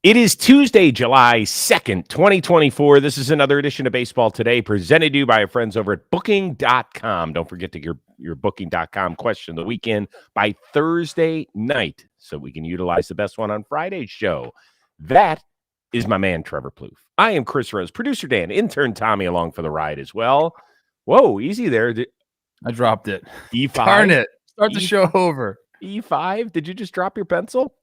It is Tuesday, July 2nd, 2024. This is another edition of Baseball Today presented to you by our friends over at Booking.com. Don't forget to get your Booking.com question of the weekend by Thursday night so we can utilize the best one on Friday's show. That is my man, Trevor Plouffe. I am Chris Rose, producer Dan, intern Tommy along for the ride as well. Whoa, easy there. I dropped it. E5? Darn it. Start the show over. E5? Did you just drop your pencil?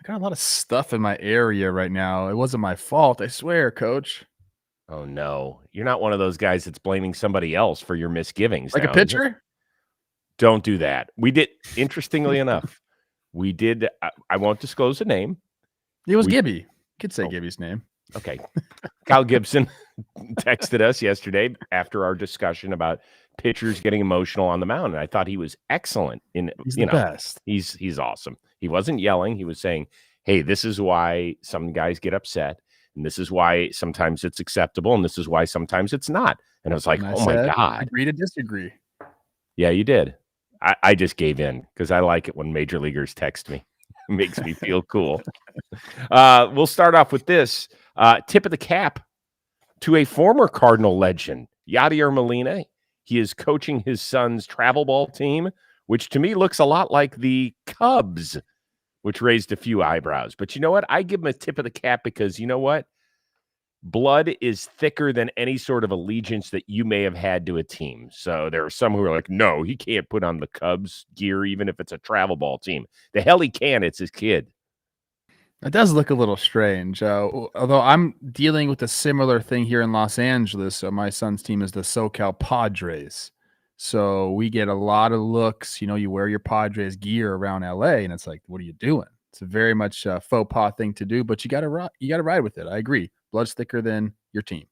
I got a lot of stuff in my area right now. It wasn't my fault, I swear, Coach. Oh, no. You're not one of those guys that's blaming somebody else for your misgivings. Like a pitcher? Don't do that. We did, interestingly enough, we did, I won't disclose a name. It was Gibby. Could say Gibby's name. Okay. Kyle Gibson texted us yesterday after our discussion about pitchers getting emotional on the mound, and I thought he was excellent. He's the best. He's awesome. He wasn't yelling. He was saying, hey, this is why some guys get upset, and this is why sometimes it's acceptable, and this is why sometimes it's not. And I was like, oh, my God. Agree to disagree. Yeah, you did. I just gave in because I like it when major leaguers text me. It makes me feel cool. We'll start off with this. Tip of the cap to a former Cardinal legend, Yadier Molina. He is coaching his son's travel ball team, which to me looks a lot like the Cubs, which raised a few eyebrows. But you know what? I give him a tip of the cap because you know what? Blood is thicker than any sort of allegiance that you may have had to a team. So there are some who are like, no, he can't put on the Cubs gear, even if it's a travel ball team. The hell he can. It's his kid. It does look a little strange, although I'm dealing with a similar thing here in Los Angeles. So my son's team is the SoCal Padres. So we get a lot of looks. You know, you wear your Padres gear around LA, and it's like, what are you doing? It's a very much faux pas thing to do, but you got to ride with it. I agree. Blood's thicker than your team.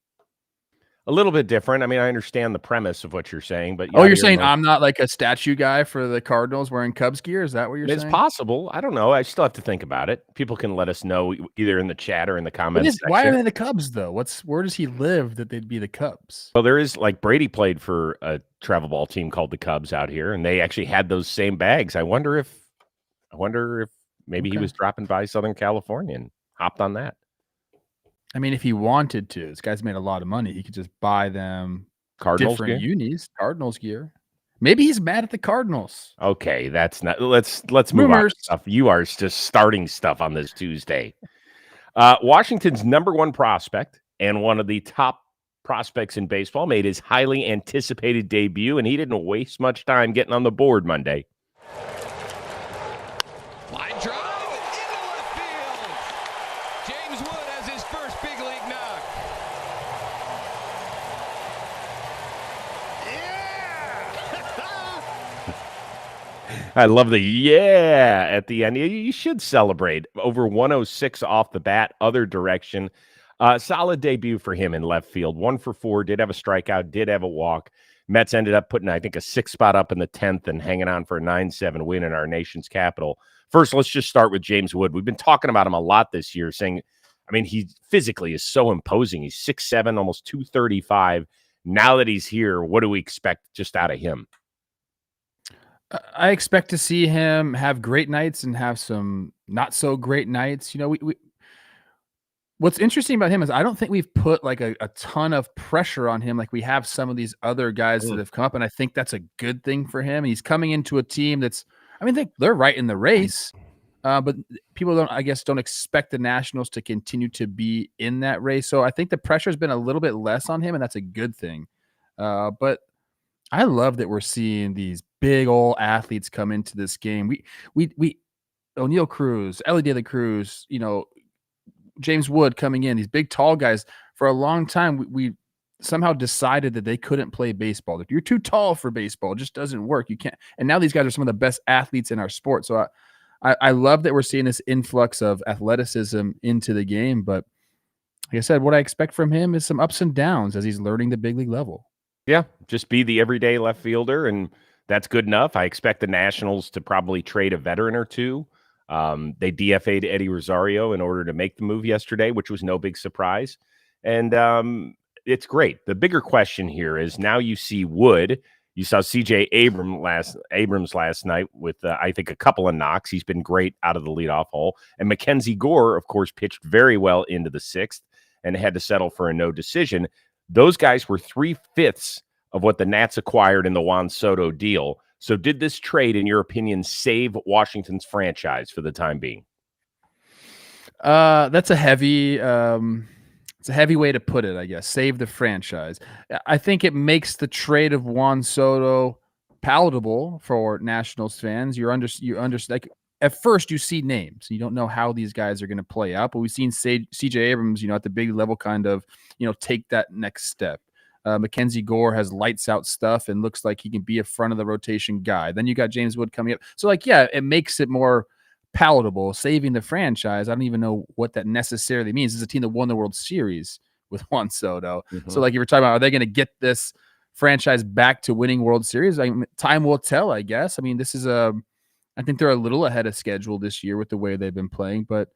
A little bit different. I mean, I understand the premise of what you're saying, but you're saying I'm not like a statue guy for the Cardinals wearing Cubs gear? Is that what you're saying? It's possible. I don't know. I still have to think about it. People can let us know either in the chat or in the comments section. Why are they the Cubs, though? Where does he live that they'd be the Cubs? Well, there is, like, Brady played for a travel ball team called the Cubs out here, and they actually had those same bags. I wonder if maybe he was dropping by Southern California and hopped on that. I mean, if he wanted to, this guy's made a lot of money. He could just buy them Cardinals different gear? unis, Cardinals gear. Maybe he's mad at the Cardinals. Okay, that's not. Let's move on. Stuff. You are just starting stuff on this Tuesday. Washington's number one prospect and one of the top prospects in baseball made his highly anticipated debut, and he didn't waste much time getting on the board Monday. Line drive into left field. James Wood has his first big league knock. Yeah! I love the yeah at the end. You should celebrate. Over 106 off the bat, other direction. Solid debut for him in left field. 1 for 4, did have a strikeout, did have a walk. Mets ended up putting, I think, a 6th spot up in the 10th and hanging on for a 9-7 win in our nation's capital. First, let's just start with James Wood. We've been talking about him a lot this year, saying, I mean, he physically is so imposing. He's 6'7", almost 235. Now that he's here, what do we expect just out of him? I expect to see him have great nights and have some not so great nights. You know, what's interesting about him is I don't think we've put like a ton of pressure on him like we have some of these other guys that have come up, and I think that's a good thing for him. He's coming into a team that's, I mean, they're right in the race, but people don't expect the Nationals to continue to be in that race. So I think the pressure has been a little bit less on him, and that's a good thing. But I love that we're seeing these big old athletes come into this game. We O'Neal Cruz, Ellie De La Cruz, you know, James Wood coming in, these big tall guys. For a long time, we somehow decided that they couldn't play baseball. If you're too tall for baseball, it just doesn't work. You can't. And now these guys are some of the best athletes in our sport. So I love that we're seeing this influx of athleticism into the game. But like I said, what I expect from him is some ups and downs as he's learning the big league level. Yeah, just be the everyday left fielder, and that's good enough. I expect the Nationals to probably trade a veteran or two. They DFA'd Eddie Rosario in order to make the move yesterday, which was no big surprise. And it's great. The bigger question here is now you see Wood, You saw C.J. Abrams last night with, I think, a couple of knocks. He's been great out of the leadoff hole. And Mackenzie Gore, of course, pitched very well into the sixth and had to settle for a no decision. Those guys were 3/5 of what the Nats acquired in the Juan Soto deal. So did this trade, in your opinion, save Washington's franchise for the time being? That's a heavy it's a heavy way to put it, I guess. Save the franchise. I think it makes the trade of Juan Soto palatable for Nationals fans. You understand, like, at first you see names. You don't know how these guys are going to play out, but we've seen CJ Abrams, at the big level kind of, take that next step. Mackenzie Gore has lights out stuff and looks like he can be a front of the rotation guy. Then you got James Wood coming up. So, it makes it more palatable. Saving the franchise, I don't even know what that necessarily means. It's a team that won the World Series with Juan Soto. Mm-hmm. So, you were talking about, are they going to get this franchise back to winning World Series? Time will tell, I guess. This is I think they're a little ahead of schedule this year with the way they've been playing, but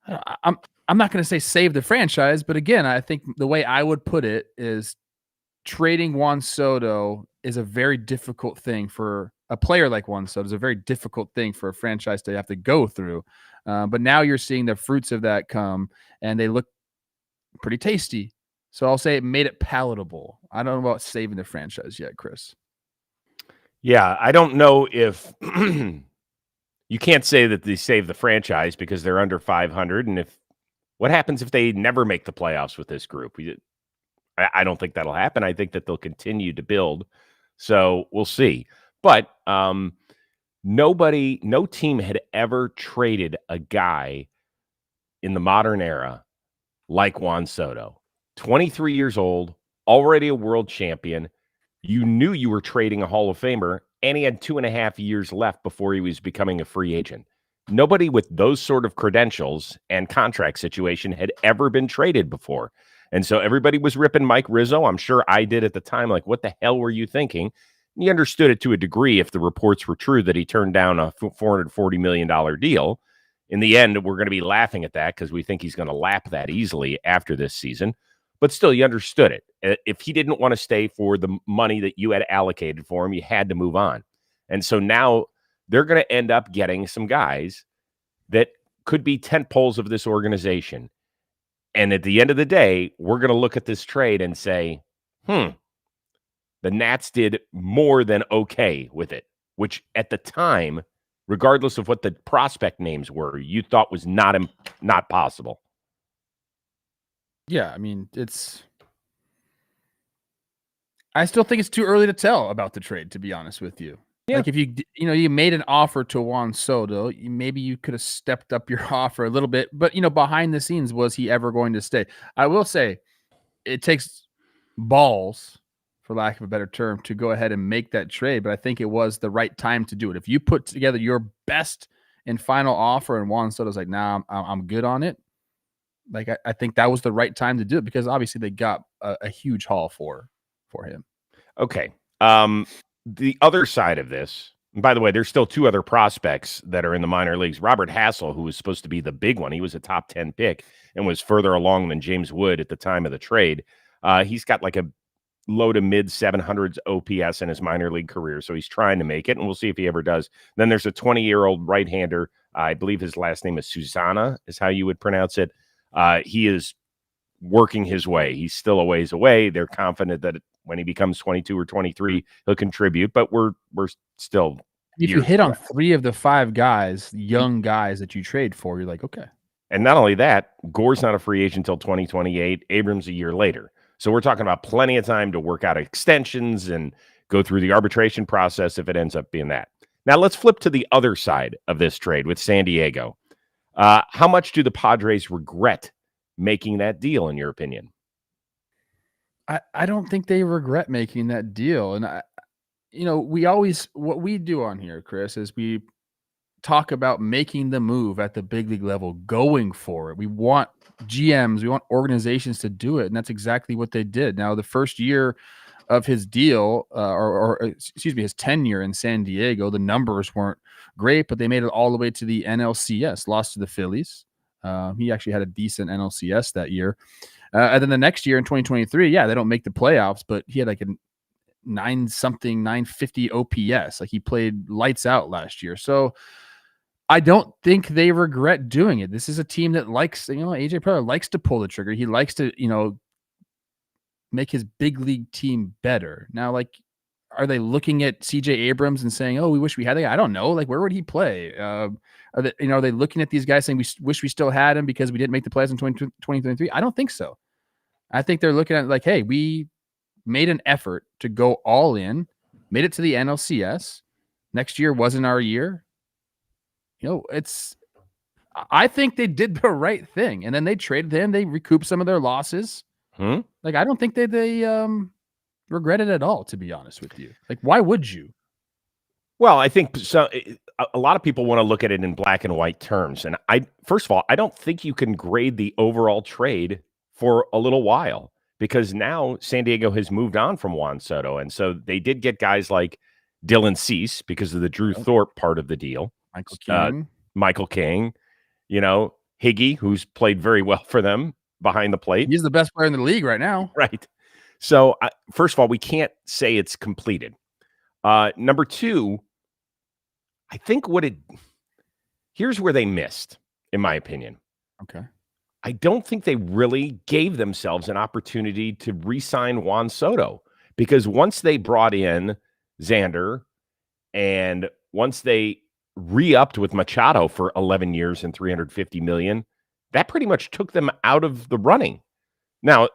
I'm not going to say save the franchise, but again, I think the way I would put it is trading Juan Soto is a very difficult thing for a player like Juan Soto. It's a very difficult thing for a franchise to have to go through. But now you're seeing the fruits of that come, and they look pretty tasty. So I'll say it made it palatable. I don't know about saving the franchise yet, Chris. Yeah, I don't know if you can't say that they save the franchise because they're under 500. And what happens if they never make the playoffs with this group? I don't think that'll happen. I think that they'll continue to build. So we'll see. But no team had ever traded a guy in the modern era like Juan Soto. 23 years old, already a world champion. You knew you were trading a Hall of Famer, and he had 2.5 years left before he was becoming a free agent. Nobody with those sort of credentials and contract situation had ever been traded before. And so everybody was ripping Mike Rizzo. I'm sure I did at the time. Like, what the hell were you thinking? And you understood it to a degree if the reports were true that he turned down a $440 million deal. In the end, we're going to be laughing at that because we think he's going to lap that easily after this season. But still, you understood it. If he didn't want to stay for the money that you had allocated for him, you had to move on. And so now they're going to end up getting some guys that could be tent poles of this organization. And at the end of the day, we're going to look at this trade and say, the Nats did more than okay with it, which at the time, regardless of what the prospect names were, you thought was not possible. Yeah, I still think it's too early to tell about the trade, to be honest with you. Yeah. Like, if you made an offer to Juan Soto, maybe you could have stepped up your offer a little bit, but behind the scenes, was he ever going to stay? I will say it takes balls, for lack of a better term, to go ahead and make that trade, but I think it was the right time to do it. If you put together your best and final offer and Juan Soto's like, nah, I'm good on it, like, I think that was the right time to do it, because obviously they got a huge haul for him. Okay. The other side of this, and by the way, there's still two other prospects that are in the minor leagues. Robert Hassel, who was supposed to be the big one, he was a top 10 pick and was further along than James Wood at the time of the trade. He's got like a low to mid 700s OPS in his minor league career, so he's trying to make it, and we'll see if he ever does. Then there's a 20-year-old right-hander. I believe his last name is Susana, is how you would pronounce it. He is working his way. He's still a ways away. They're confident that when he becomes 22 or 23, he'll contribute, but we're still. If you hit on 3 of the 5 guys, young guys that you trade for, you're like, okay. And not only that, Gore's not a free agent until 2028, Abrams a year later. So we're talking about plenty of time to work out extensions and go through the arbitration process if it ends up being that. Now let's flip to the other side of this trade with San Diego. How much do the Padres regret making that deal, in your opinion? I don't think they regret making that deal. And what we do on here, Chris, is we talk about making the move at the big league level, going for it. We want GMs, we want organizations to do it. And that's exactly what they did. Now, the first year of his deal, his tenure in San Diego, the numbers weren't great, but they made it all the way to the NLCS, lost to the Phillies. He actually had a decent NLCS that year. And then the next year in 2023, they don't make the playoffs, but he had like 950 OPS. Like he played lights out last year. So I don't think they regret doing it. This is a team that likes, AJ Preller likes to pull the trigger. He likes to, make his big league team better. Now, like, are they looking at CJ Abrams and saying, "Oh, we wish we had that guy"? I don't know. Like, where would he play? Are they looking at these guys saying we wish we still had him because we didn't make the playoffs in 2023? I don't think so. I think they're looking at like, hey, we made an effort to go all in, made it to the NLCS. Next year wasn't our year. I think they did the right thing. And then they traded him. They recouped some of their losses. Like, I don't think they regret it at all, to be honest with you. Like, why would you? Well, I think so. A lot of people want to look at it in black and white terms. And first of all, I don't think you can grade the overall trade for a little while because now San Diego has moved on from Juan Soto. And so they did get guys like Dylan Cease because of the Drew Thorpe part of the deal. Michael King, Higgy, who's played very well for them behind the plate. He's the best player in the league right now. Right. So, first of all, we can't say it's completed. Number two, I think here's where they missed, in my opinion. Okay. I don't think they really gave themselves an opportunity to re-sign Juan Soto because once they brought in Xander and once they re-upped with Machado for 11 years and $350 million, that pretty much took them out of the running. Now,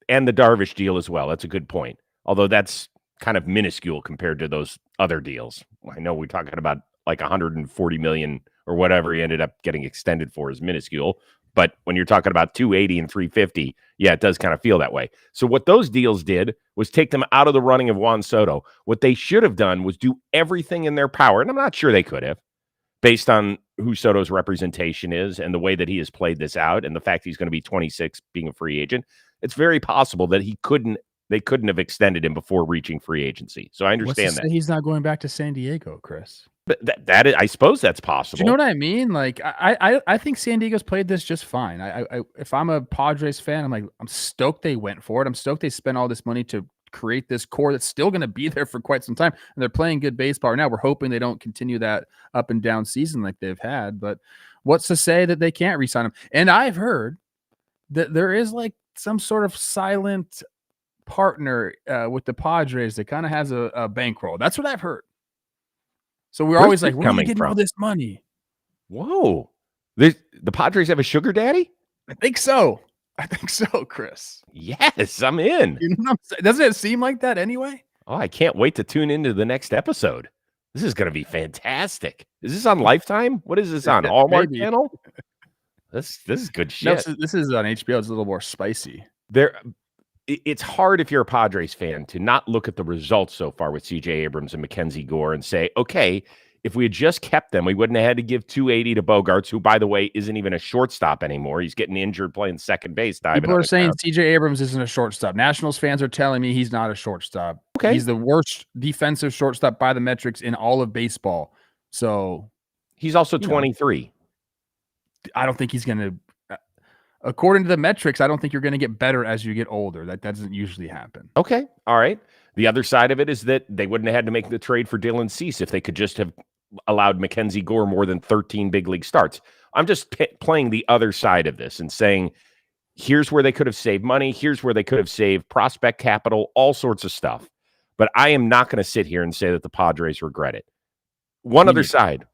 and the Darvish deal as well. That's a good point. Although that's kind of minuscule compared to those other deals. I know we're talking about like $140 million or whatever he ended up getting extended for is minuscule. But when you're talking about 280 and 350, yeah, it does kind of feel that way. So what those deals did was take them out of the running of Juan Soto. What they should have done was do everything in their power. And I'm not sure they could have, based on who Soto's representation is and the way that he has played this out and the fact he's going to be 26 being a free agent. It's very possible that they couldn't have extended him before reaching free agency. So I understand that. He's not going back to San Diego, Chris. But that is, I suppose that's possible. Do you know what I mean? Like, I think San Diego's played this just fine. If I'm a Padres fan, I'm stoked they went for it. I'm stoked they spent all this money to create this core that's still going to be there for quite some time. And they're playing good baseball right now. We're hoping they don't continue that up and down season like they've had. But what's to say that they can't re-sign him? And I've heard that there is like some sort of silent partner with the Padres that kind of has a bankroll. That's what I've heard. So we're always like, where are we getting all this money? Whoa. The Padres have a sugar daddy? I think so, Chris. Yes, I'm in. Doesn't it seem like that anyway? Oh, I can't wait to tune into the next episode. This is going to be fantastic. Is this on Lifetime? What is this on? Hallmark Channel? This is good shit. No, this is on HBO. It's a little more spicy. It's hard if you're a Padres fan to not look at the results so far with CJ Abrams and Mackenzie Gore and say, okay, if we had just kept them, we wouldn't have had to give 280 to Bogarts, who, by the way, isn't even a shortstop anymore. He's getting injured playing second base. People are saying CJ Abrams isn't a shortstop. Nationals fans are telling me he's not a shortstop. Okay. He's the worst defensive shortstop by the metrics in all of baseball. So he's also 23. I don't think he's going to. According to the metrics, I don't think you're going to get better as you get older. That doesn't usually happen. Okay. All right. The other side of it is that they wouldn't have had to make the trade for Dylan Cease if they could just have allowed Mackenzie Gore more than 13 big league starts. I'm just playing the other side of this and saying, here's where they could have saved money. Here's where they could have saved prospect capital, all sorts of stuff. But I am not going to sit here and say that the Padres regret it. One other side.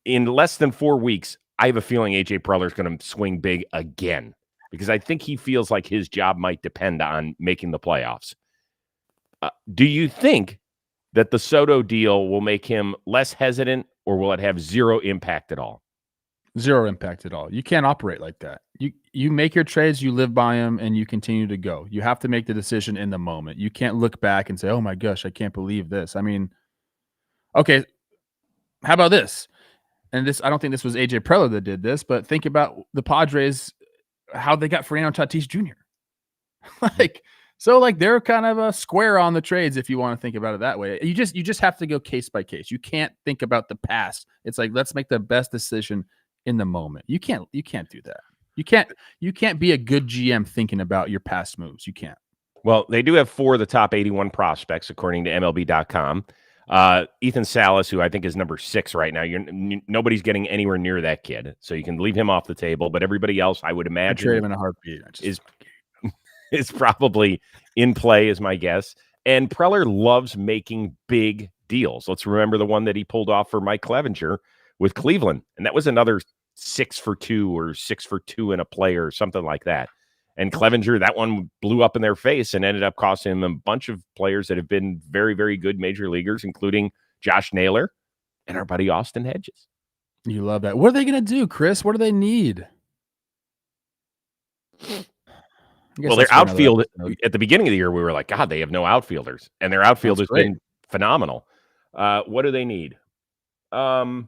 In less than 4 weeks, I have a feeling AJ Preller is going to swing big again because I think he feels like his job might depend on making the playoffs. Do you think that the Soto deal will make him less hesitant or will it have zero impact at all? Zero impact at all. You can't operate like that. You make your trades, you live by them, and you continue to go. You have to make the decision in the moment. You can't look back and say, oh my gosh, I can't believe this. I mean, okay, how about this? And I don't think this was AJ Preller that did this, but think about the Padres, how they got Fernando Tatis Jr. So they're kind of a square on the trades if you want to think about it that way. You just have to go case by case. You can't think about the past. It's like, let's make the best decision in the moment. You can't do that. You can't be a good GM thinking about your past moves. You can't. Well, they do have 4 of the top 81 prospects, according to MLB.com. Ethan Salas, who I think is number 6 right now, nobody's getting anywhere near that kid, so you can leave him off the table. But everybody else, I would I'd imagine, trade him in a heartbeat. is probably in play, is my guess. And Preller loves making big deals. Let's remember the one that he pulled off for Mike Clevenger with Cleveland, and that was another 6 for 2 or 6 for 2 in a play or something like that. And Clevenger, that one blew up in their face and ended up costing him a bunch of players that have been very, very good major leaguers, including Josh Naylor and our buddy Austin Hedges. You love that. What are they going to do, Chris? What do they need? Well, their outfield at the beginning of the year, we were like, God, they have no outfielders. And their outfield has been phenomenal. What do they need? They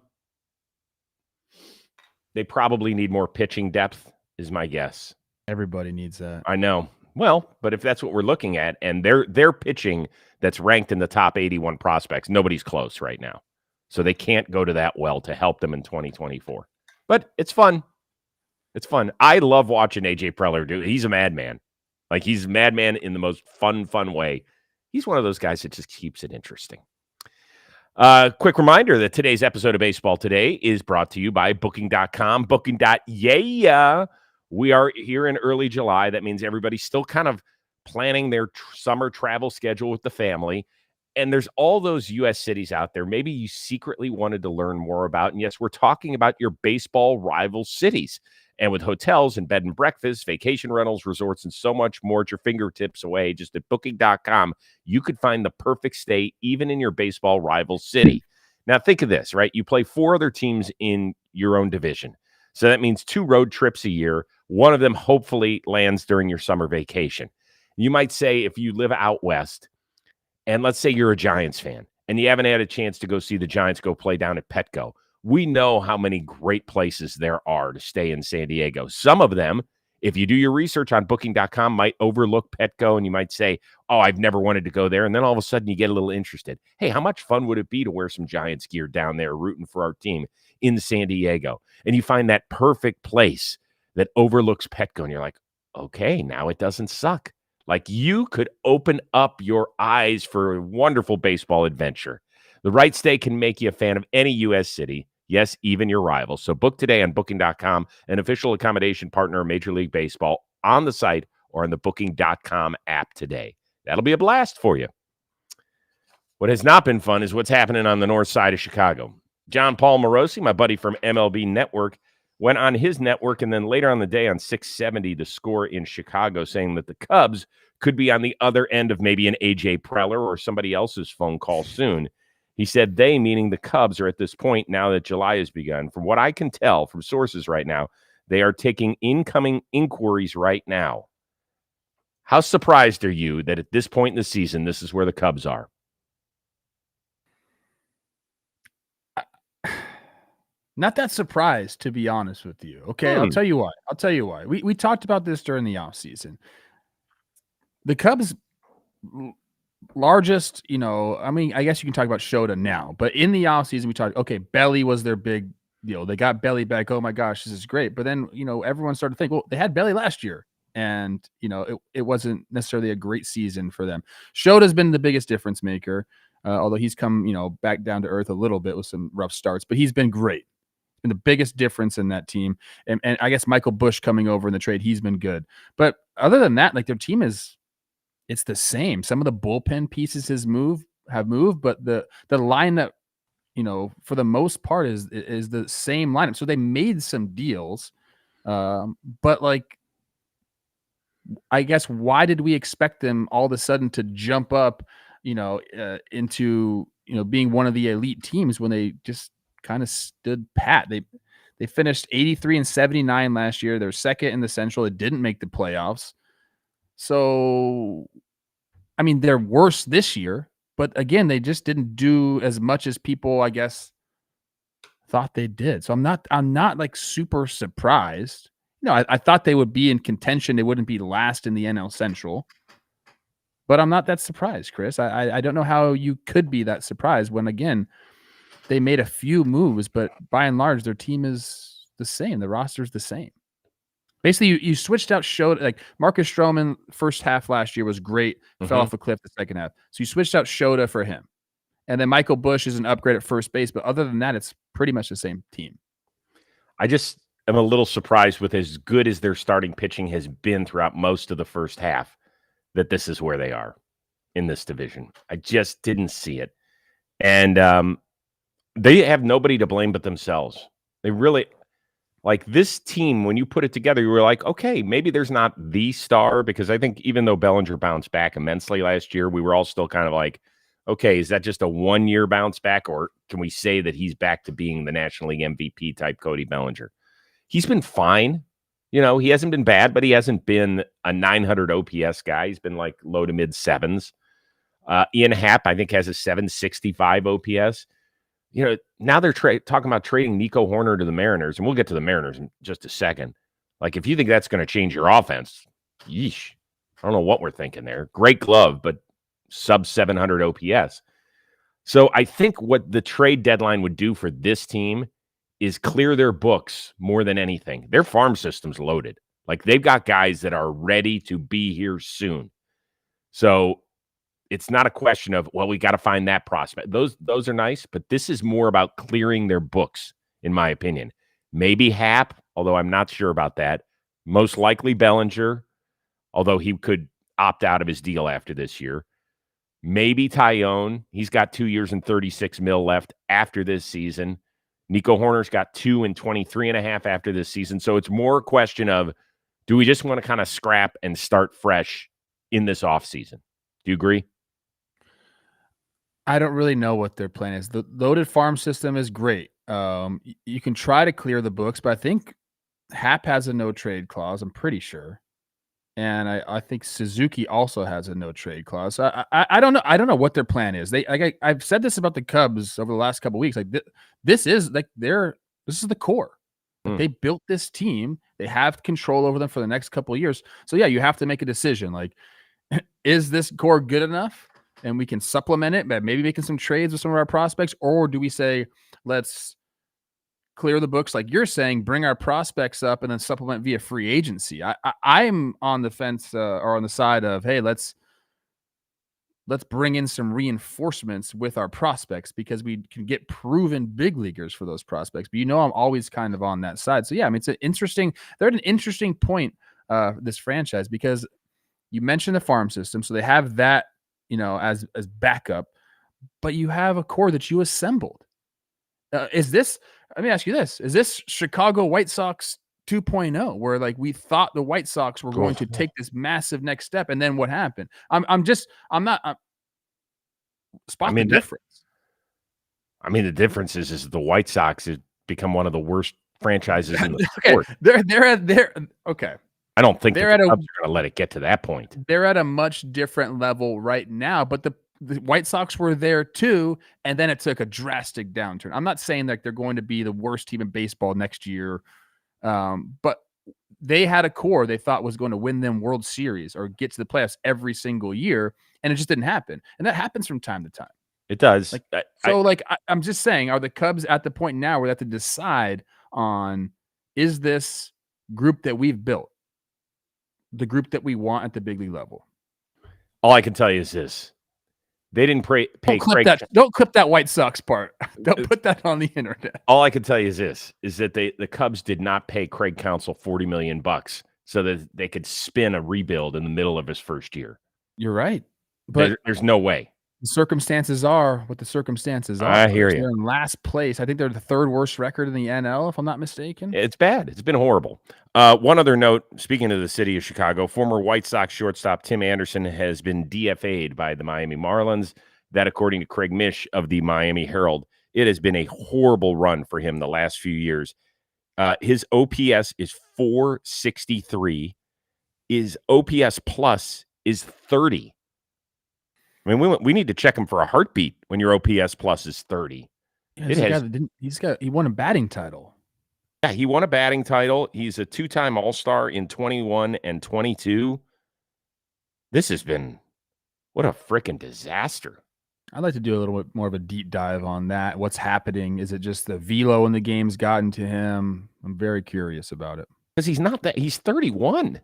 probably need more pitching depth, is my guess. Everybody needs that. I know. Well, but if that's what we're looking at, and their pitching that's ranked in the top 81 prospects, nobody's close right now. So they can't go to that well to help them in 2024. But it's fun. It's fun. I love watching AJ Preller do. He's a madman. Like, he's a madman in the most fun way. He's one of those guys that just keeps it interesting. Quick reminder that today's episode of Baseball Today is brought to you by Booking.com. Booking.yeah. We are here in early July. That means everybody's still kind of planning their summer travel schedule with the family. And there's all those U.S. cities out there maybe you secretly wanted to learn more about. And yes, we're talking about your baseball rival cities. And with hotels and bed and breakfast, vacation rentals, resorts, and so much more at your fingertips away, just at Booking.com, you could find the perfect stay even in your baseball rival city. Now, think of this, right? You play 4 other teams in your own division. So that means 2 road trips a year. One of them hopefully lands during your summer vacation. You might say, if you live out west, and let's say you're a Giants fan, and you haven't had a chance to go see the Giants go play down at Petco, we know how many great places there are to stay in San Diego. Some of them, if you do your research on Booking.com, might overlook Petco, and you might say, oh, I've never wanted to go there. And then all of a sudden you get a little interested. Hey, how much fun would it be to wear some Giants gear down there rooting for our team in San Diego? And you find that perfect place that overlooks Petco, and you're like, okay, now it doesn't suck. Like, you could open up your eyes for a wonderful baseball adventure. The right stay can make you a fan of any U.S. city. Yes, even your rivals. So book today on Booking.com, an official accommodation partner of Major League Baseball, on the site or on the Booking.com app today. That'll be a blast for you. What has not been fun is what's happening on the north side of Chicago. John Paul Morosi, my buddy from MLB Network, went on his network, and then later on the day on 670, The Score in Chicago, saying that the Cubs could be on the other end of maybe an AJ Preller or somebody else's phone call soon. He said they, meaning the Cubs, are at this point now that July has begun. From what I can tell from sources right now, they are taking incoming inquiries right now. How surprised are you that at this point in the season, this is where the Cubs are? Not that surprised, to be honest with you. Okay, I'll tell you why. We talked about this during the offseason. The Cubs' largest, I mean, I guess you can talk about Shota now, but in the offseason, we talked, okay, Belly was their big deal. They got Belly back. Oh my gosh, this is great. But then, everyone started to think, well, they had Belly last year, and, it wasn't necessarily a great season for them. Shota's been the biggest difference maker, although he's come, back down to earth a little bit with some rough starts, but he's been great. Been the biggest difference in that team. And I guess Michael Busch coming over in the trade, he's been good. But other than that, like, their team it's the same. Some of the bullpen pieces have moved, but the line that, for the most part is the same lineup. So they made some deals. But like, I guess, why did we expect them all of a sudden to jump up, into, being one of the elite teams when they just kind of stood pat? They finished 83-79 last year. They're second in the Central. It didn't make the playoffs. So, I mean, they're worse this year, but again, they just didn't do as much as people, I guess, thought they did. So I'm not like super surprised. I thought they would be in contention. They wouldn't be last in the NL Central, but I'm not that surprised, Chris. I don't know how you could be that surprised when, again, they made a few moves, but by and large, their team is the same. The roster's the same. Basically, you switched out Shota. Like Marcus Stroman, first half last year was great, fell off a cliff the second half. So you switched out Shota for him. And then Michael Busch is an upgrade at first base. But other than that, it's pretty much the same team. I just am a little surprised with as good as their starting pitching has been throughout most of the first half that this is where they are in this division. I just didn't see it. And they have nobody to blame but themselves. They really, like this team, when you put it together, you were like, okay, maybe there's not the star, because I think even though Bellinger bounced back immensely last year, we were all still kind of like, okay, is that just a 1 year bounce back, or can we say that he's back to being the National League MVP type Cody Bellinger? He's been fine. You know, he hasn't been bad, but he hasn't been a 900 OPS guy. He's been like low to mid sevens. Ian Happ, I think, has a 765 OPS. You know, now they're talking about trading Nico Horner to the Mariners, and we'll get to the Mariners in just a second. Like, if you think that's going to change your offense, yeesh. I don't know what we're thinking there. Great glove, but sub 700 OPS. So I think what the trade deadline would do for this team is clear their books more than anything. Their farm system's loaded. Like, they've got guys that are ready to be here soon. So it's not a question of, well, we got to find that prospect. Those are nice, but this is more about clearing their books, in my opinion. Maybe Happ, although I'm not sure about that. Most likely Bellinger, although he could opt out of his deal after this year. Maybe Tyone. He's got 2 years and $36 million left after this season. Nico Horner's got 2 and $23.5 million after this season. So it's more a question of, do we just want to kind of scrap and start fresh in this offseason? Do you agree? I don't really know what their plan is. The loaded farm system is great. You can try to clear the books, but I think Happ has a no trade clause. I'm pretty sure, and I think Suzuki also has a no trade clause. So I don't know. I don't know what their plan is. I've said this about the Cubs over the last couple of weeks. Like this is like this is the core. Like they built this team. They have control over them for the next couple of years. So yeah, you have to make a decision. Like, is this core good enough? And we can supplement it by maybe making some trades with some of our prospects, or do we say, let's clear the books, like you're saying, bring our prospects up and then supplement via free agency? I'm on the fence or on the side of, hey, let's bring in some reinforcements with our prospects because we can get proven big leaguers for those prospects. But I'm always kind of on that side. So yeah, I mean, they're at an interesting point, this franchise, because you mentioned the farm system, so they have that, as backup, but you have a core that you assembled. Let me ask you this, is this Chicago White Sox 2.0, where like we thought the White Sox were going to take this massive next step, and then what happened? Spot the difference. The difference is the White Sox have become one of the worst franchises in the sport. Okay. I don't think the Cubs are going to let it get to that point. They're at a much different level right now, but the White Sox were there too, and then it took a drastic downturn. I'm not saying that they're going to be the worst team in baseball next year, but they had a core they thought was going to win them World Series or get to the playoffs every single year, and it just didn't happen. And that happens from time to time. It does. I'm just saying, are the Cubs at the point now where they have to decide on, is this group that we've built the group that we want at the big league level? All I can tell you is this. They didn't pay Craig. Don't clip that White Sox part. Don't put that on the internet. All I can tell you is this, is that the Cubs did not pay Craig Counsell $40 million so that they could spin a rebuild in the middle of his first year. You're right. But there's no way. The circumstances are what the circumstances are. I hear you. They're in last place. I think they're the third worst record in the NL, if I'm not mistaken. It's bad. It's been horrible. One other note, speaking of the city of Chicago, former White Sox shortstop Tim Anderson has been DFA'd by the Miami Marlins. That, according to Craig Mish of the Miami Herald, it has been a horrible run for him the last few years. His OPS is 463. His OPS plus is 30. I mean, we need to check him for a heartbeat when your OPS plus is 30. Yeah, he won a batting title. Yeah, he won a batting title. He's a two-time All-Star in 21 and 22. This has been, what a freaking disaster. I'd like to do a little bit more of a deep dive on that. What's happening? Is it just the velo in the game's gotten to him? I'm very curious about it. Because he's not that. He's 31.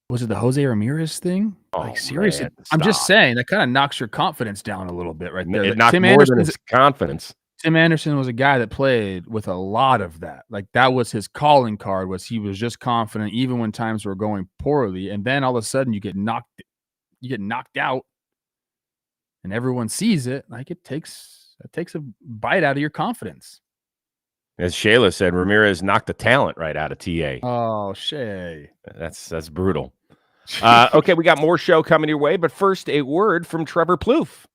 Was it the Jose Ramirez thing? Oh, Like, seriously, man, I'm just stop. saying that kind of knocks your confidence down a little bit right there. It Like, knocked more than his confidence. Tim Anderson was a guy that played with a lot of that. Like, that was his calling card, was he was just confident even when times were going poorly. And then all of a sudden you get knocked out and everyone sees it. Like, it takes a bite out of your confidence. As Shayla said, Ramirez knocked the talent right out of TA. Oh, Shay. That's brutal. Okay, we got more show coming your way, but first, a word from Trevor Plouffe.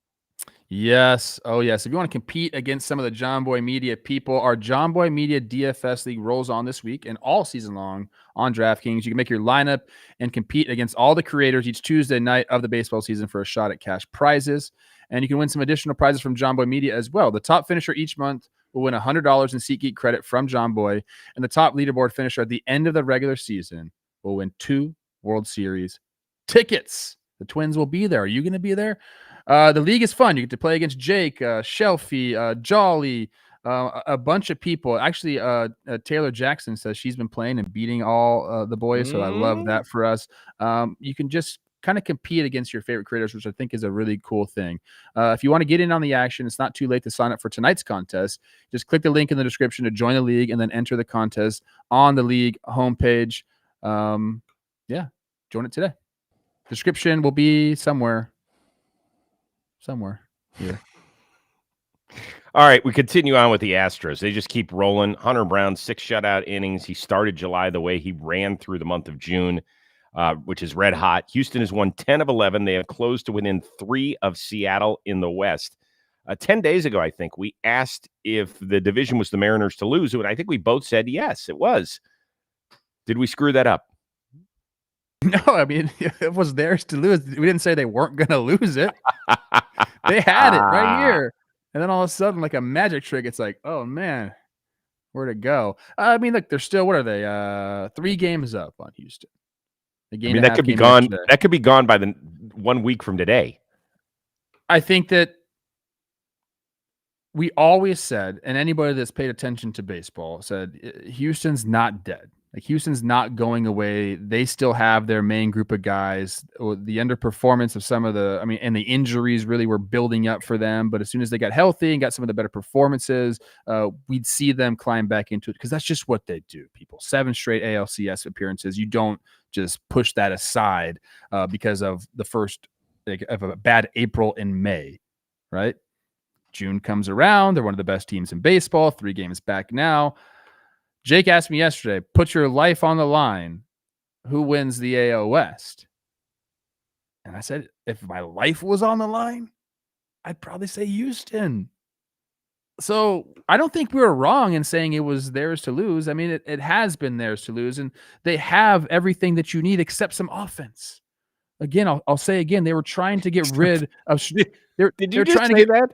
Yes. Oh, yes. If you want to compete against some of the John Boy Media people, our John Boy Media DFS League rolls on this week and all season long on DraftKings. You can make your lineup and compete against all the creators each Tuesday night of the baseball season for a shot at cash prizes. And you can win some additional prizes from John Boy Media as well. The top finisher each month will win $100 in SeatGeek credit from John Boy. And the top leaderboard finisher at the end of the regular season will win 2 World Series tickets. The Twins will be there. Are you going to be there? The league is fun. You get to play against Jake, Shelfie, Jolly, a bunch of people. Actually, Taylor Jackson says she's been playing and beating all the boys, so I love that for us. You can just kind of compete against your favorite creators, which I think is a really cool thing. If you want to get in on the action, it's not too late to sign up for tonight's contest. Just click the link in the description to join the league and then enter the contest on the league homepage. Yeah, join it today. Description will be somewhere here. All right, we continue on with the Astros. They just keep rolling. Hunter Brown, 6 shutout innings. He started July the way he ran through the month of June, which is red hot. Houston has won 10 of 11. They have closed to within 3 of Seattle in the West. 10 days ago, I think, we asked if the division was the Mariners to lose, and I think we both said yes, it was. Did we screw that up? No, I mean, it was theirs to lose. We didn't say they weren't going to lose it. They had it right here. And then all of a sudden, like a magic trick, it's like, oh, man, where'd it go? I mean, look, they're still, what are they? 3 games up on Houston. That could be gone. That could be gone by the 1 week from today. I think that we always said, and anybody that's paid attention to baseball said, Houston's not dead. Like, Houston's not going away. They still have their main group of guys. The underperformance of some of and the injuries really were building up for them. But as soon as they got healthy and got some of the better performances, we'd see them climb back into it, because that's just what they do, people. 7 straight ALCS appearances. You don't just push that aside because of the first of a bad April and May, right? June comes around. They're one of the best teams in baseball. 3 games back now. Jake asked me yesterday, put your life on the line. Who wins the AL West? And I said, if my life was on the line, I'd probably say Houston. So I don't think we were wrong in saying it was theirs to lose. I mean, it has been theirs to lose, and they have everything that you need except some offense. Again, I'll say again, they were trying to get rid of. Did you just say that?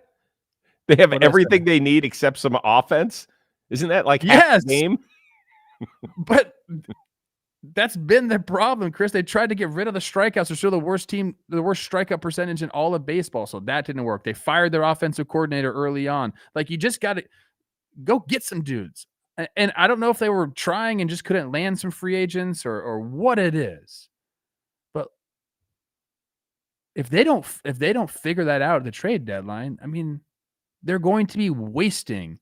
They have everything they need except some offense? Isn't that like half the game? But that's been the problem, Chris. They tried to get rid of the strikeouts. They're still the worst team, the worst strikeout percentage in all of baseball. So that didn't work. They fired their offensive coordinator early on. Like, you just got to go get some dudes. And I don't know if they were trying and just couldn't land some free agents or what it is. But if they don't figure that out at the trade deadline, I mean, they're going to be wasting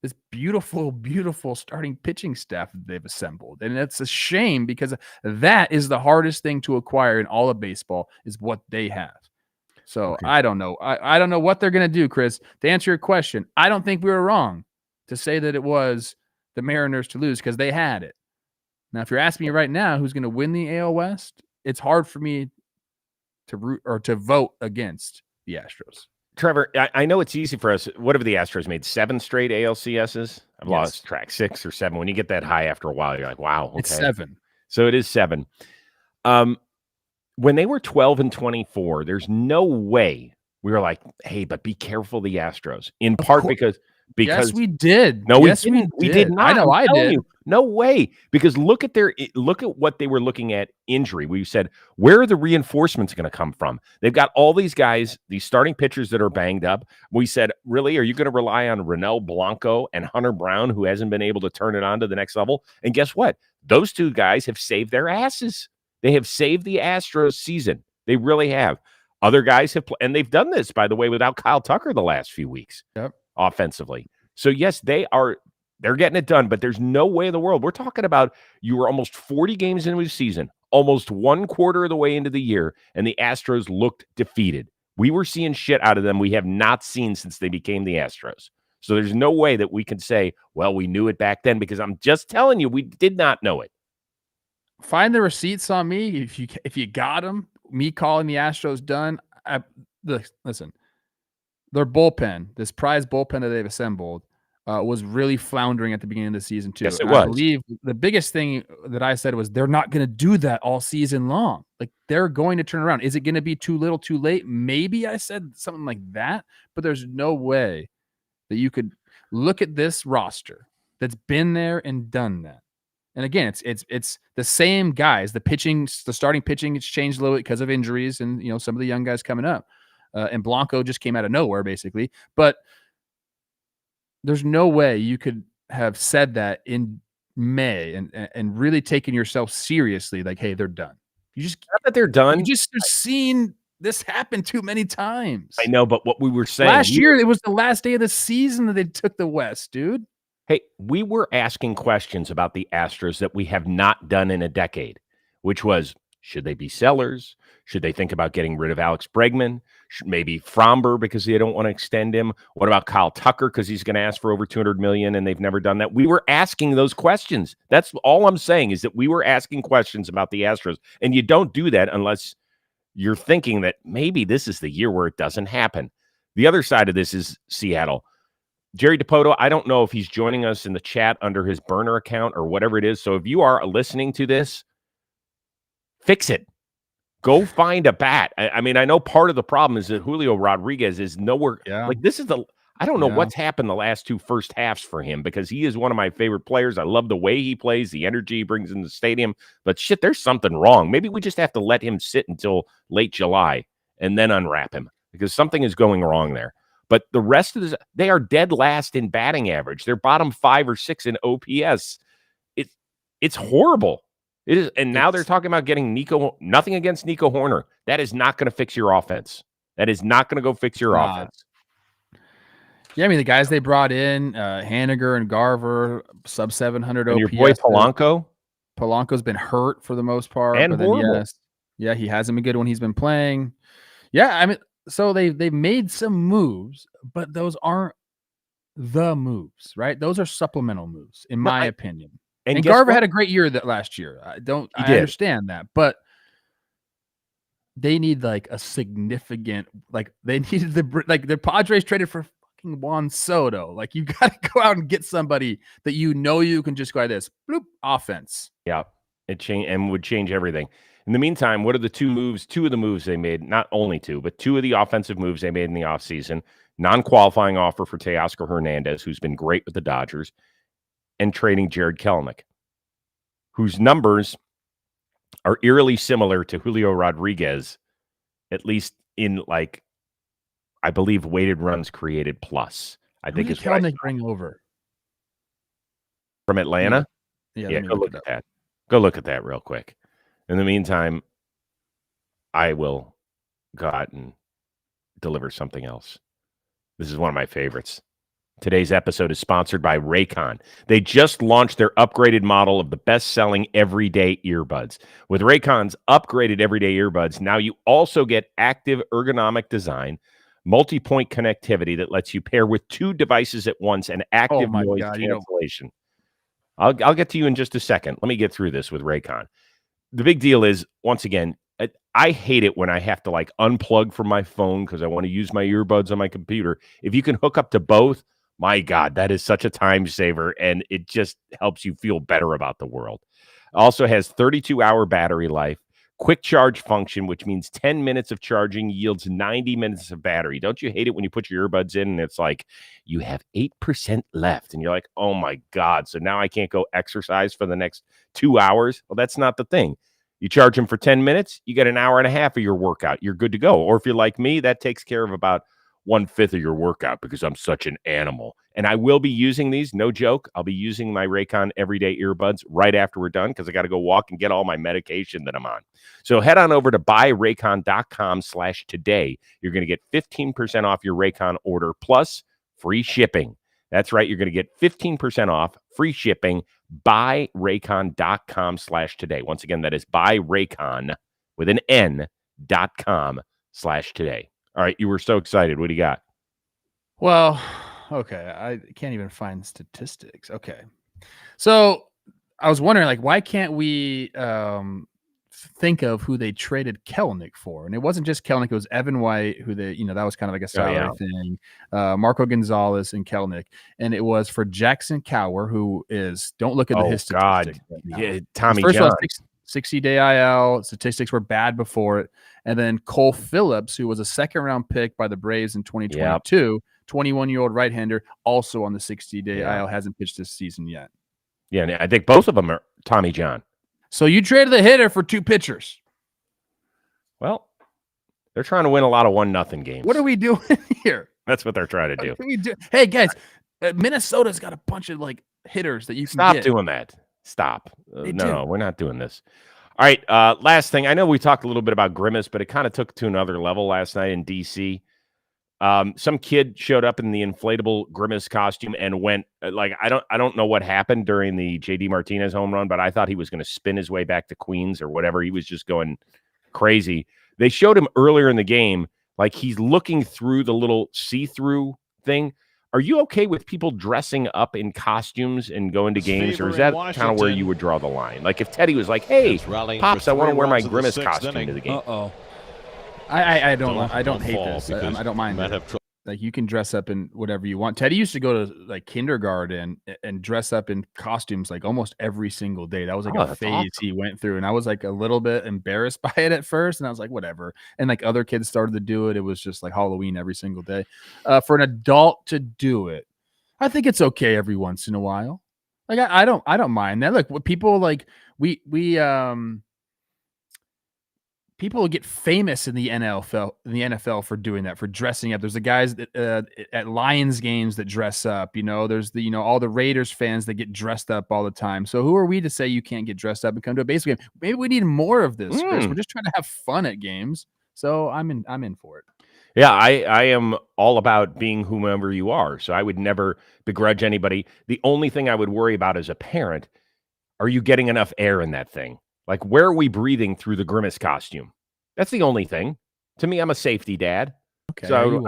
this beautiful, beautiful starting pitching staff that they've assembled. And it's a shame, because that is the hardest thing to acquire in all of baseball, is what they have. So okay. I don't know. I don't know what they're going to do, Chris. To answer your question, I don't think we were wrong to say that it was the Mariners to lose, because they had it. Now, if you're asking me right now who's going to win the AL West, it's hard for me to root or to vote against the Astros. Trevor, I know it's easy for us. What have the Astros made? 7 straight ALCSs? I've lost track. 6 or 7. When you get that high after a while, you're like, wow. Okay. It's 7. So it is 7. When they were 12-24, there's no way we were like, hey, but be careful the Astros. In part because Because yes, we did. no, yes, we didn't. We did not. I know I'm I telling did. you, no way. Because look at what they were looking at injury. We said, where are the reinforcements going to come from? They've got all these guys, these starting pitchers that are banged up. We said, really, are you going to rely on Ronel Blanco and Hunter Brown, who hasn't been able to turn it on to the next level? And guess what? Those two guys have saved their asses. They have saved the Astros season. They really have. Other guys have, and they've done this, by the way, without Kyle Tucker the last few weeks. Yep. Offensively. So yes, they're getting it done, but there's no way in the world. We're talking about you were almost 40 games into the season, almost one quarter of the way into the year, and the Astros looked defeated. We were seeing shit out of them we have not seen since they became the Astros. So there's no way that we can say, well, we knew it back then, because I'm just telling you, we did not know it. Find the receipts on me if you got them. Me calling the Astros done. Listen. Their bullpen, this prize bullpen that they've assembled, was really floundering at the beginning of the season too. Yes, it and was. I believe the biggest thing that I said was they're not going to do that all season long. Like, they're going to turn around. Is it going to be too little, too late? Maybe I said something like that, but there's no way that you could look at this roster that's been there and done that. And again, it's the same guys. The starting pitching, it's changed a little bit because of injuries and some of the young guys coming up. And Blanco just came out of nowhere, basically. But there's no way you could have said that in May and really taken yourself seriously. Like, hey, they're done. Not that they're done. You just have seen this happen too many times. I know, but what we were saying last year, it was the last day of the season that they took the West, dude. Hey, we were asking questions about the Astros that we have not done in a decade, which was, should they be sellers? Should they think about getting rid of Alex Bregman? Maybe Fromber because they don't want to extend him? What about Kyle Tucker because he's going to ask for over $200 million and they've never done that? We were asking those questions. That's all I'm saying, is that we were asking questions about the Astros, and you don't do that unless you're thinking that maybe this is the year where it doesn't happen. The other side of this is Seattle. Jerry DePoto, I don't know if he's joining us in the chat under his burner account or whatever it is. So if you are listening to this, fix it. Go find a bat. I mean, I know part of the problem is that Julio Rodriguez is nowhere. Yeah. Like, this is I don't know what's happened the last two first halves for him, because he is one of my favorite players. I love the way he plays, the energy he brings in the stadium. But shit, there's something wrong. Maybe we just have to let him sit until late July and then unwrap him, because something is going wrong there. But the rest of this, they are dead last in batting average. They're bottom 5 or 6 in OPS. It's horrible. It is, and now they're talking about getting Nico. Nothing against Nico Horner. That is not going to fix your offense. That is not going to go fix your offense. Yeah, I mean, the guys they brought in, Haniger and Garver, sub 700 and OPS. Your boy Polanco. Polanco's been hurt for the most part. And but horrible. Then, he hasn't been good when he's been playing. Yeah, I mean, so they've made some moves, but those aren't the moves, right? Those are supplemental moves, in my opinion. And Garver had a great year last year. I understand that, but they need like a significant, they needed the Padres traded for fucking Juan Soto. Like, you got to go out and get somebody that you can just go like this, bloop, offense. Yeah, would change everything. In the meantime, what are two of the moves they made? Not only two, but two of the offensive moves they made in the offseason. Non-qualifying offer for Teoscar Hernandez, who's been great with the Dodgers, and trading Jared Kelenic, whose numbers are eerily similar to Julio Rodriguez, at least in, I believe, weighted runs created plus. I think it's what Kelenic bring over from Atlanta. Yeah, go look at that. Go look at that real quick. In the meantime, I will go out and deliver something else. This is one of my favorites. Today's episode is sponsored by Raycon. They just launched their upgraded model of the best-selling everyday earbuds. With Raycon's upgraded everyday earbuds, now you also get active ergonomic design, multi-point connectivity that lets you pair with two devices at once, and active noise cancellation. I'll get to you in just a second. Let me get through this with Raycon. The big deal is, once again, I hate it when I have to unplug from my phone because I want to use my earbuds on my computer. If you can hook up to both, my God, that is such a time saver, and it just helps you feel better about the world. Also has 32-hour battery life, quick charge function, which means 10 minutes of charging yields 90 minutes of battery. Don't you hate it when you put your earbuds in and it's like, you have 8% left. And you're like, oh my God. So now I can't go exercise for the next 2 hours. Well, that's not the thing. You charge them for 10 minutes, you get an hour and a half of your workout. You're good to go. Or if you're like me, that takes care of about 1/5 of your workout because I'm such an animal. And I will be using these, no joke. I'll be using my Raycon everyday earbuds right after we're done because I got to go walk and get all my medication that I'm on. So head on over to buyraycon.com/today. You're going to get 15% off your Raycon order plus free shipping. That's right. You're going to get 15% off free shipping. Buyraycon.com/today. Once again, that is buyraycon with an N.com/today. All right. You were so excited. What do you got? Well, okay. I can't even find statistics. Okay. So I was wondering, like, why can't we think of who they traded Kelenic for? And it wasn't just Kelenic. It was Evan White, who they, that was kind of like a salary thing. Marco Gonzalez and Kelenic. And it was for Jackson Cower, who is, don't look at his statistics. God. Yeah, Tommy First John. 60-day IL. Statistics were bad before it. And then Cole Phillips, who was a second-round pick by the Braves in 2022, 21-year-old right-hander, also on the 60-day IL, hasn't pitched this season yet. Yeah, and I think both of them are Tommy John. So you traded the hitter for 2 pitchers. Well, they're trying to win a lot of 1-0 games. What are we doing here? That's what they're trying to do. What can we do? Hey, guys, Minnesota's got a bunch of hitters that you can Stop get. doing that. Stop. No, we're not doing this. All right, last thing. I know we talked a little bit about Grimace, but it kind of took to another level last night in D.C. Some kid showed up in the inflatable Grimace costume and went I don't know what happened during the JD Martinez home run, but I thought he was going to spin his way back to Queens or whatever. He was just going crazy. They showed him earlier in the game, like he's looking through the little see-through thing. Are you okay with people dressing up in costumes and going to games, or is that kind of where you would draw the line? Like if Teddy was like, "Hey, Pops, I want to wear my Grimace costume to the game." I don't hate this. I don't mind it. Like you can dress up in whatever you want. Teddy used to go to kindergarten and dress up in costumes like almost every single day. That was like a phase he went through, and I was like a little bit embarrassed by it at first, and I was like, whatever. And like other kids started to do it. It was just like Halloween every single day. For an adult to do it, I think it's okay every once in a while. Like I don't mind that. Look, what people like people get famous in the NFL for doing that, for dressing up. There's the guys that at Lions games that dress up. There's the all the Raiders fans that get dressed up all the time. So who are we to say you can't get dressed up and come to a baseball game? Maybe we need more of this, Chris. We're just trying to have fun at games. So I'm in for it. Yeah, I am all about being whomever you are. So I would never begrudge anybody. The only thing I would worry about as a parent, are you getting enough air in that thing? Like, where are we breathing through the Grimace costume? That's the only thing. To me, I'm a safety dad. Okay, so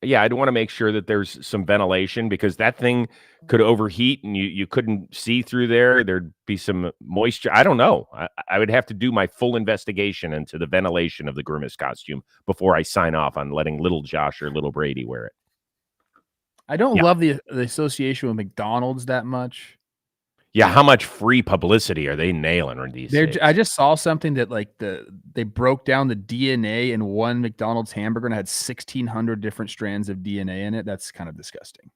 I'd want to make sure that there's some ventilation because that thing could overheat and you couldn't see through there. There'd be some moisture. I don't know. I would have to do my full investigation into the ventilation of the Grimace costume before I sign off on letting little Josh or little Brady wear it. I don't love the association with McDonald's that much. Yeah, how much free publicity are they nailing on these days? I just saw something that they broke down the DNA in one McDonald's hamburger and had 1,600 different strands of DNA in it. That's kind of disgusting.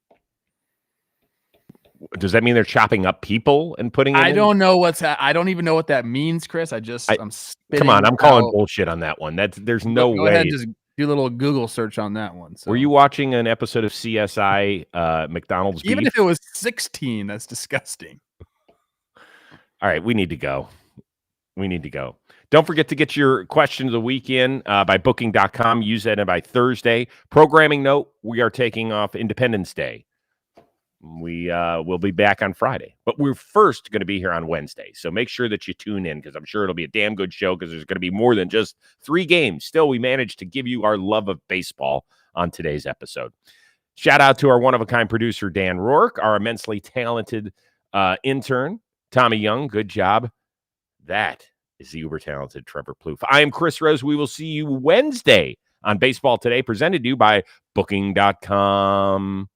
Does that mean they're chopping up people and putting it I don't know I don't even know what that means, Chris. I'm spitting. Come on, I'm calling bullshit on that one. There's no way. Go ahead and just do a little Google search on that one. So. Were you watching an episode of CSI McDonald's Even beef? if it was 16, that's disgusting. All right, we need to go. Don't forget to get your question of the week in by booking.com. Use that by Thursday. Programming note, we are taking off Independence Day. We will be back on Friday, but we're first going to be here on Wednesday. So make sure that you tune in because I'm sure it'll be a damn good show because there's going to be more than just 3 games. Still, we managed to give you our love of baseball on today's episode. Shout out to our one-of-a-kind producer, Dan Rourke, our immensely talented intern, Tommy Young. Good job. That is the uber-talented Trevor Plouffe. I am Chris Rose. We will see you Wednesday on Baseball Today, presented to you by booking.com.